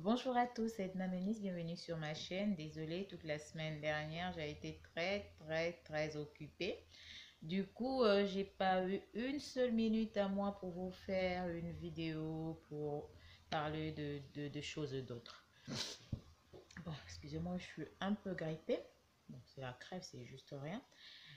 Bonjour à tous, c'est Edna Menis, bienvenue sur ma chaîne. Désolée, toute la semaine dernière, j'ai été très occupée. Du coup, j'ai pas eu une seule minute à moi pour vous faire une vidéo pour parler de choses d'autres. Bon, excusez-moi, je suis un peu grippée. Bon, c'est la crève, c'est juste rien.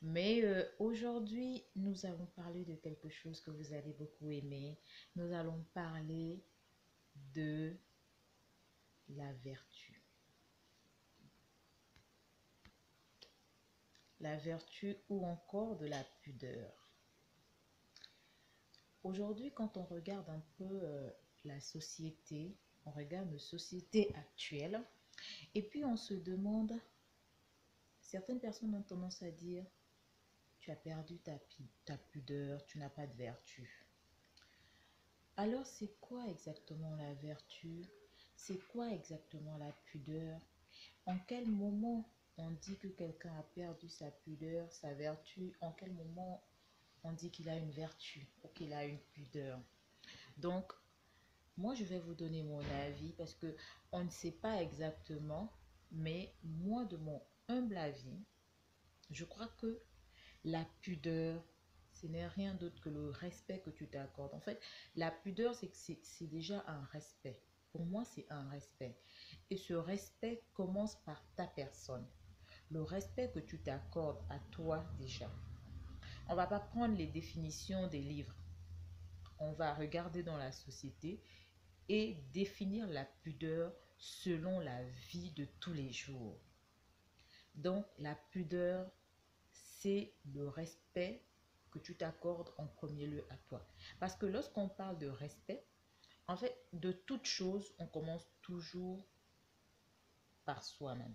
Mais aujourd'hui, nous allons parler de quelque chose que vous allez beaucoup aimer. Nous allons parler de la vertu. La vertu ou encore de la pudeur. Aujourd'hui, quand on regarde un peu la société, on regarde nos sociétés actuelles, et puis on se demande, certaines personnes ont tendance à dire, tu as perdu ta pudeur, tu n'as pas de vertu. Alors c'est quoi exactement la vertu? C'est quoi exactement la pudeur? En quel moment on dit que quelqu'un a perdu sa pudeur, sa vertu? En quel moment on dit qu'il a une vertu ou qu'il a une pudeur? Donc, moi, je vais vous donner mon avis parce que on ne sait pas exactement, mais moi, de mon humble avis, je crois que la pudeur, ce n'est rien d'autre que le respect que tu t'accordes. En fait, la pudeur, c'est déjà un respect. Pour moi, c'est un respect. Et ce respect commence par ta personne. Le respect que tu t'accordes à toi déjà. On ne va pas prendre les définitions des livres. On va regarder dans la société et définir la pudeur selon la vie de tous les jours. Donc, la pudeur, c'est le respect que tu t'accordes en premier lieu à toi. Parce que lorsqu'on parle de respect, en fait, de toute chose, on commence toujours par soi-même.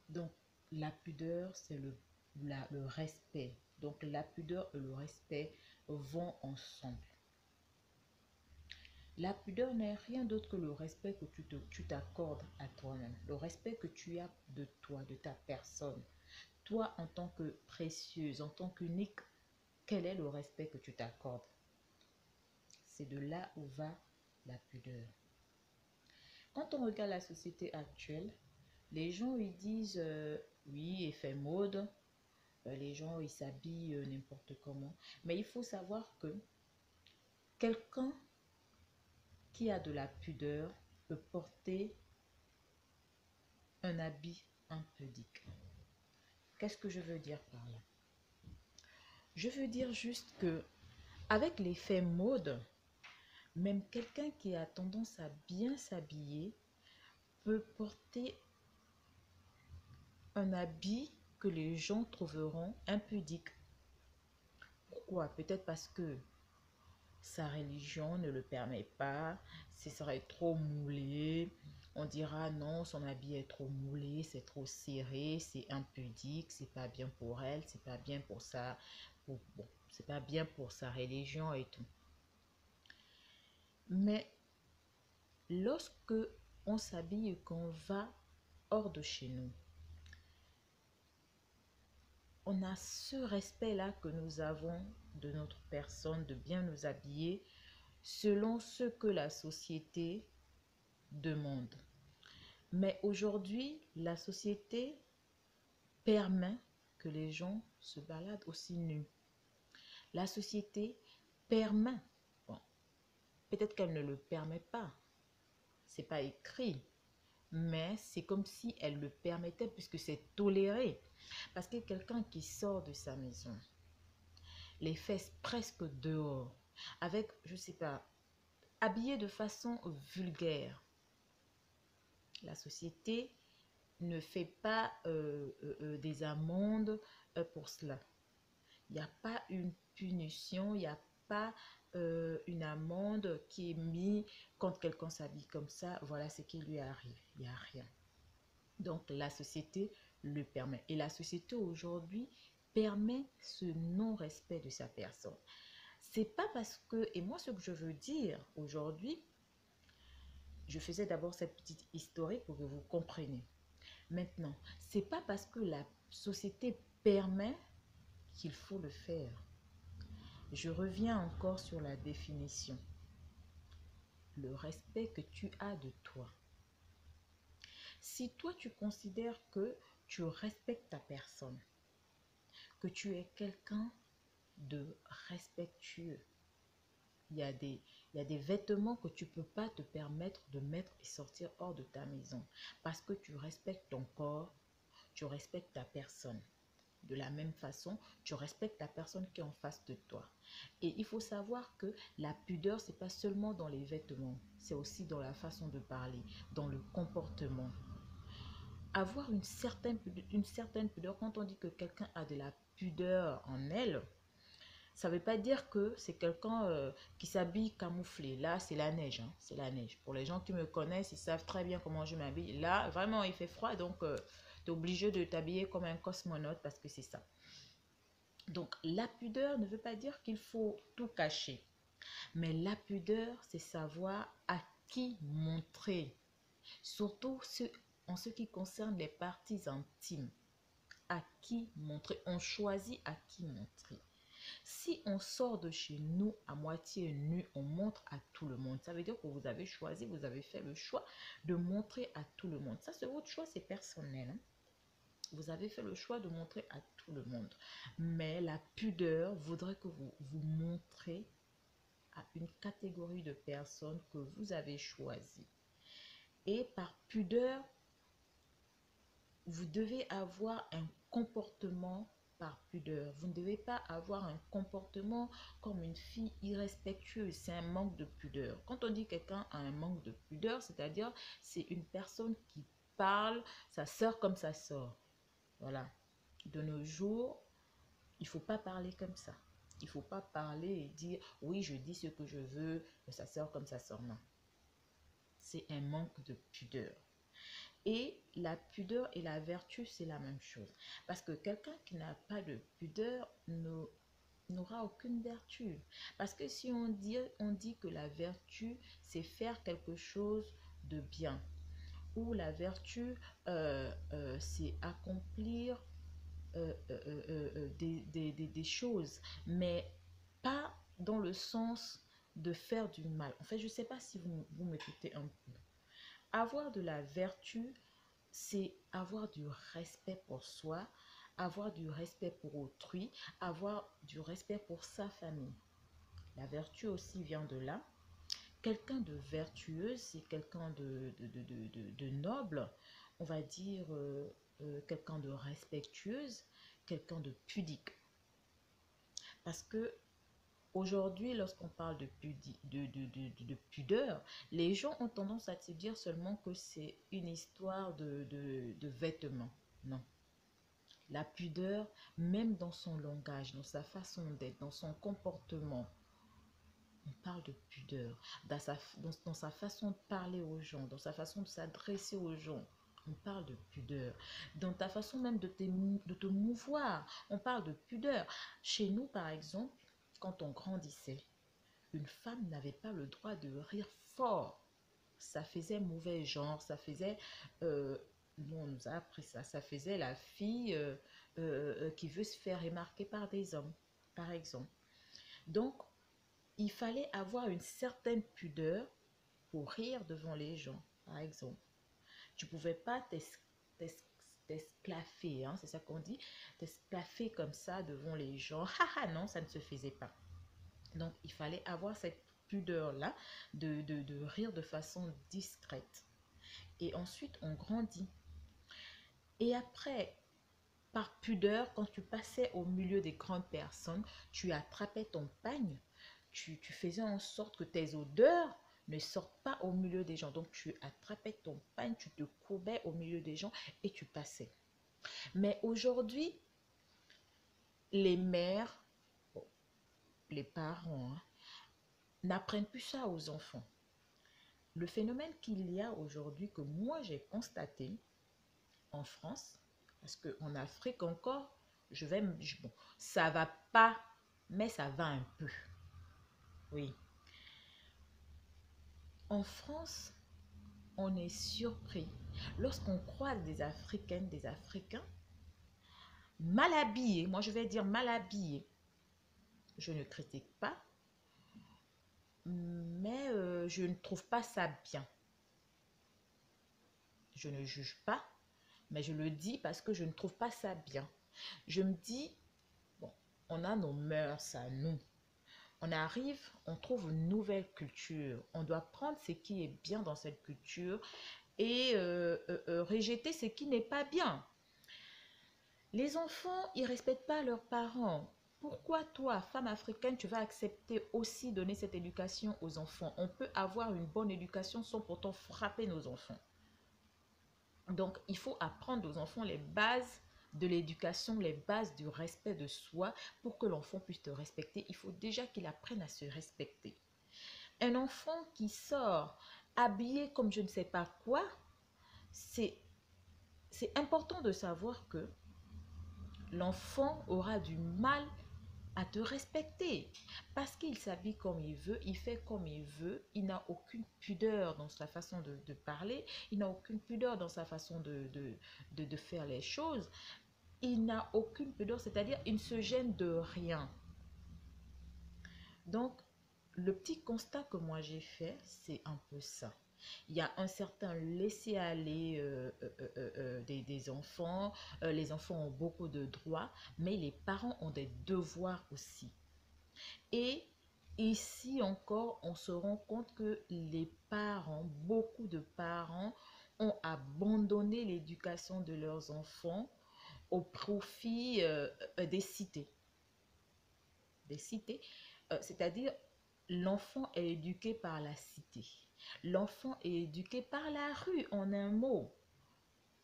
Donc, la pudeur, c'est le respect. Donc, la pudeur et le respect vont ensemble. La pudeur n'est rien d'autre que le respect que tu t'accordes à toi-même, le respect que tu as de toi, de ta personne. Toi, en tant que précieuse, en tant qu'unique, quel est le respect que tu t'accordes? C'est de là où va la pudeur. Quand on regarde la société actuelle, les gens ils disent oui, effet mode, les gens ils s'habillent n'importe comment. Mais il faut savoir que quelqu'un qui a de la pudeur peut porter un habit impudique. Qu'est-ce que je veux dire par là? Je veux dire juste que avec l'effet mode, même quelqu'un qui a tendance à bien s'habiller peut porter un habit que les gens trouveront impudique. Pourquoi? Peut-être parce que sa religion ne le permet pas, ce serait trop moulé. On dira non, son habit est trop moulé, c'est trop serré, c'est impudique, c'est pas bien pour elle, c'est pas bien pour ça, bon, c'est pas bien pour sa religion et tout. Mais lorsque on s'habille et qu'on va hors de chez nous, on a ce respect-là que nous avons de notre personne, de bien nous habiller selon ce que la société demande. Mais aujourd'hui, la société permet que les gens se baladent aussi nus. La société permet, bon, peut-être qu'elle ne le permet pas, c'est pas écrit, mais c'est comme si elle le permettait puisque c'est toléré. Parce que quelqu'un qui sort de sa maison, les fesses presque dehors, avec, je sais pas, habillé de façon vulgaire, la société ne fait pas des amendes pour cela. Il n'y a pas une punition, il n'y a pas une amende qui est mise quand quelqu'un s'habille comme ça. Voilà ce qui lui arrive. Il n'y a rien. Donc la société le permet. Et la société aujourd'hui permet ce non-respect de sa personne. C'est pas parce que, et moi ce que je veux dire aujourd'hui, je faisais d'abord cette petite historique pour que vous compreniez. Maintenant, c'est pas parce que la société permet qu'il faut le faire. Je reviens encore sur la définition. le respect que tu as de toi. Si toi, tu considères que tu respectes ta personne, que tu es quelqu'un de respectueux, il y a des vêtements que tu ne peux pas te permettre de mettre et sortir hors de ta maison parce que tu respectes ton corps, tu respectes ta personne. De la même façon, tu respectes la personne qui est en face de toi. Et il faut savoir que la pudeur, ce n'est pas seulement dans les vêtements, c'est aussi dans la façon de parler, dans le comportement. Avoir une certaine pudeur, quand on dit que quelqu'un a de la pudeur en elle, ça ne veut pas dire que c'est quelqu'un qui s'habille camouflé. Là, c'est la neige. Hein, c'est la neige. Pour les gens qui me connaissent, ils savent très bien comment je m'habille. Là, vraiment, il fait froid, donc tu es obligé de t'habiller comme un cosmonaute parce que c'est ça. Donc, la pudeur ne veut pas dire qu'il faut tout cacher. Mais la pudeur, c'est savoir à qui montrer. Surtout en ce qui concerne les parties intimes. À qui montrer. On choisit à qui montrer. Si on sort de chez nous à moitié nu, on montre à tout le monde. Ça veut dire que vous avez choisi, vous avez fait le choix de montrer à tout le monde. Ça, c'est votre choix, c'est personnel. Hein? Vous avez fait le choix de montrer à tout le monde. Mais la pudeur voudrait que vous vous montrez à une catégorie de personnes que vous avez choisies. Et par pudeur, vous devez avoir un comportement par pudeur. Vous ne devez pas avoir un comportement comme une fille irrespectueuse. C'est un manque de pudeur. Quand on dit quelqu'un a un manque de pudeur, c'est-à-dire c'est une personne qui parle sa sœur comme sa sœur. Voilà. De nos jours, il ne faut pas parler comme ça. Il ne faut pas parler et dire oui, je dis ce que je veux de sa sœur comme sa sœur. Non. C'est un manque de pudeur. Et la pudeur et la vertu, c'est la même chose. Parce que quelqu'un qui n'a pas de pudeur n'aura aucune vertu. Parce que si on dit que la vertu, c'est faire quelque chose de bien. Ou la vertu, c'est accomplir des choses. Mais pas dans le sens de faire du mal. En fait, je ne sais pas si vous m'écoutez un peu. Avoir de la vertu, c'est avoir du respect pour soi, avoir du respect pour autrui, avoir du respect pour sa famille. La vertu aussi vient de là. Quelqu'un de vertueux, c'est quelqu'un de noble, on va dire quelqu'un de respectueuse, quelqu'un de pudique. Parce que aujourd'hui, lorsqu'on parle de pudeur, les gens ont tendance à se dire seulement que c'est une histoire de vêtements. Non. La pudeur, même dans son langage, dans sa façon d'être, dans son comportement, on parle de pudeur. Dans sa façon de parler aux gens, dans sa façon de s'adresser aux gens, on parle de pudeur. Dans ta façon même de te mouvoir, on parle de pudeur. Chez nous, par exemple, quand on grandissait, une femme n'avait pas le droit de rire fort. Ça faisait mauvais genre, ça faisait... nous, on nous a appris ça. Ça faisait la fille qui veut se faire remarquer par des hommes, par exemple. Donc, il fallait avoir une certaine pudeur pour rire devant les gens, par exemple. Tu ne pouvais pas t'esclaffer, hein, c'est ça qu'on dit, t'esclaffer comme ça devant les gens. Ah non, ça ne se faisait pas. Donc, il fallait avoir cette pudeur-là de rire de façon discrète. Et ensuite, on grandit. Et après, par pudeur, quand tu passais au milieu des grandes personnes, tu attrapais ton pagne, tu faisais en sorte que tes odeurs ne sortent pas au milieu des gens. Donc, tu attrapais ton pagne, tu te courbais au milieu des gens et tu passais. Mais aujourd'hui, les mères, les parents, hein, n'apprennent plus ça aux enfants. Le phénomène qu'il y a aujourd'hui, que moi j'ai constaté en France, parce qu'en Afrique encore, bon, ça va pas, mais ça va un peu. Oui. En France, on est surpris lorsqu'on croise des Africaines, des Africains mal habillés. Moi, je vais dire mal habillés. Je ne critique pas. mais je ne trouve pas ça bien. Je ne juge pas, mais je le dis parce que je ne trouve pas ça bien. Je me dis, bon, on a nos mœurs à nous. On arrive, on trouve une nouvelle culture. On doit prendre ce qui est bien dans cette culture et rejeter ce qui n'est pas bien. Les enfants, ils ne respectent pas leurs parents. Pourquoi toi, femme africaine, tu vas accepter aussi donner cette éducation aux enfants? On peut avoir une bonne éducation sans pourtant frapper nos enfants. Donc, il faut apprendre aux enfants les bases de l'éducation, les bases du respect de soi pour que l'enfant puisse te respecter. Il faut déjà qu'il apprenne à se respecter. Un enfant qui sort habillé comme je ne sais pas quoi, c'est important de savoir que l'enfant aura du mal à te respecter parce qu'il s'habille comme il veut, il fait comme il veut, il n'a aucune pudeur dans sa façon de parler, il n'a aucune pudeur dans sa façon de faire les choses, il n'a aucune pudeur, c'est-à-dire il ne se gêne de rien. Donc, le petit constat que moi j'ai fait, c'est un peu ça. Il y a un certain laisser-aller des enfants. Les enfants ont beaucoup de droits, mais les parents ont des devoirs aussi. Et ici encore, on se rend compte que les parents, beaucoup de parents, ont abandonné l'éducation de leurs enfants au profit des cités. Des cités, c'est-à-dire l'enfant est éduqué par la cité. L'enfant est éduqué par la rue, en un mot.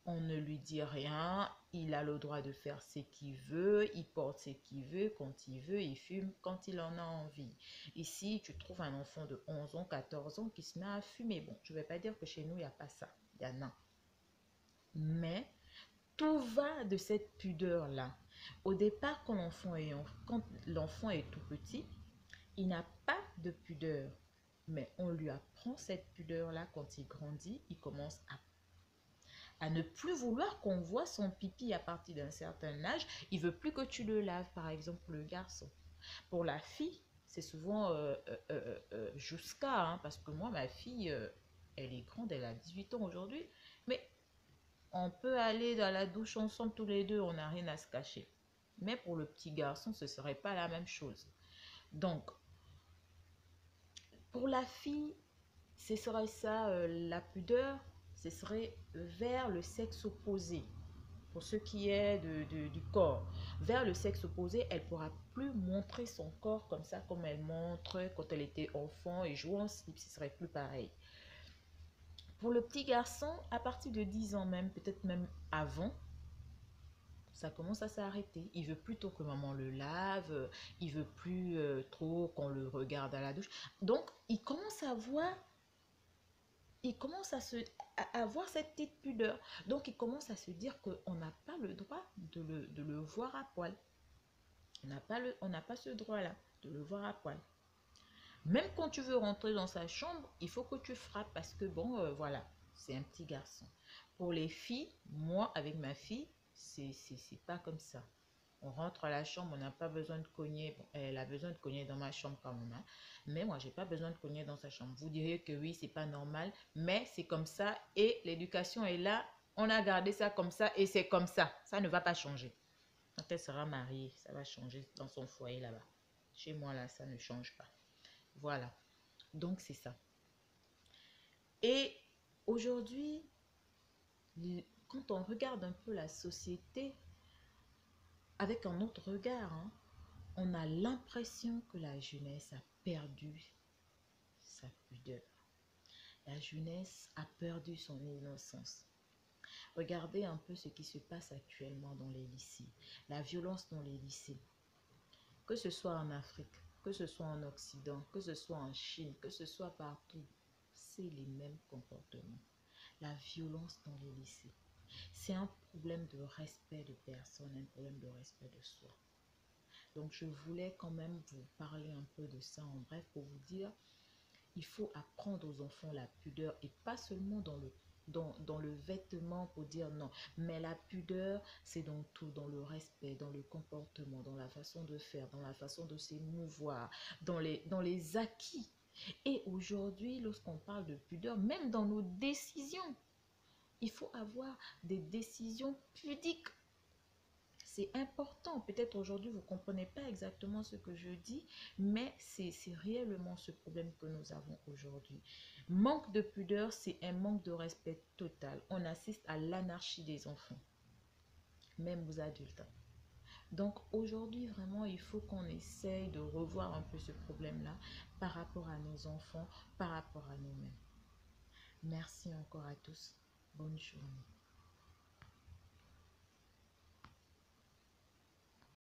On ne lui dit rien, il a le droit de faire ce qu'il veut, il porte ce qu'il veut, quand il veut, il fume quand il en a envie. Ici, tu trouves un enfant de 11 ans, 14 ans qui se met à fumer. Bon, je ne vais pas dire que chez nous, il n'y a pas ça. Il y en a. Mais tout va de cette pudeur-là. Au départ, quand l'enfant est tout petit, il n'a pas de pudeur. Mais on lui apprend cette pudeur-là quand il grandit, il commence à ne plus vouloir qu'on voit son pipi à partir d'un certain âge. Il veut plus que tu le laves, par exemple, le garçon. Pour la fille, c'est souvent jusqu'à, hein, parce que moi, ma fille, elle est grande, elle a 18 ans aujourd'hui, mais on peut aller dans la douche ensemble tous les deux, on n'a rien à se cacher. Mais pour le petit garçon, ce ne serait pas la même chose. Donc, pour la fille, ce serait ça, la pudeur, ce serait vers le sexe opposé. Pour ce qui est du corps, vers le sexe opposé, elle ne pourra plus montrer son corps comme ça, comme elle montre quand elle était enfant et jouant en slip, ce serait plus pareil. Pour le petit garçon, à partir de 10 ans même, peut-être même avant, ça commence à s'arrêter. Il veut plutôt que maman le lave, il veut plus trop qu'on le regarde à la douche. Donc, il commence à voir, il commence à avoir cette petite pudeur. Donc, il commence à se dire qu'on n'a pas le droit de le voir à poil. On n'a pas ce droit-là de le voir à poil. Même quand tu veux rentrer dans sa chambre, il faut que tu frappes parce que bon, voilà, c'est un petit garçon. Pour les filles, moi, avec ma fille, c'est pas comme ça. On rentre à la chambre, on n'a pas besoin de cogner. Bon, elle a besoin de cogner dans ma chambre quand même, hein. Mais moi, j'ai pas besoin de cogner dans sa chambre. Vous diriez que oui, c'est pas normal, mais c'est comme ça et l'éducation est là. On a gardé ça comme ça et c'est comme ça. Ça ne va pas changer. Quand elle sera mariée, ça va changer dans son foyer là-bas. Chez moi, là, ça ne change pas. Voilà. Donc, c'est ça. Et aujourd'hui, quand on regarde un peu la société avec un autre regard, hein, on a l'impression que la jeunesse a perdu sa pudeur. La jeunesse a perdu son innocence. Regardez un peu ce qui se passe actuellement dans les lycées. La violence dans les lycées. Que ce soit en Afrique, que ce soit en Occident, que ce soit en Chine, que ce soit partout, c'est les mêmes comportements. La violence dans les lycées. C'est un problème de respect de personne, un problème de respect de soi. Donc je voulais quand même vous parler un peu de ça en bref pour vous dire, il faut apprendre aux enfants la pudeur et pas seulement dans le vêtement pour dire non, mais la pudeur, c'est dans tout, dans le respect, dans le comportement, dans la façon de faire, dans la façon de s'émouvoir, dans les acquis. Et aujourd'hui, lorsqu'on parle de pudeur, même dans nos décisions, il faut avoir des décisions pudiques. C'est important. Peut-être aujourd'hui, vous ne comprenez pas exactement ce que je dis, mais c'est réellement ce problème que nous avons aujourd'hui. Manque de pudeur, c'est un manque de respect total. On assiste à l'anarchie des enfants, même aux adultes. Donc aujourd'hui, vraiment, il faut qu'on essaye de revoir un peu ce problème-là par rapport à nos enfants, par rapport à nous-mêmes. Merci encore à tous. Bonne journée.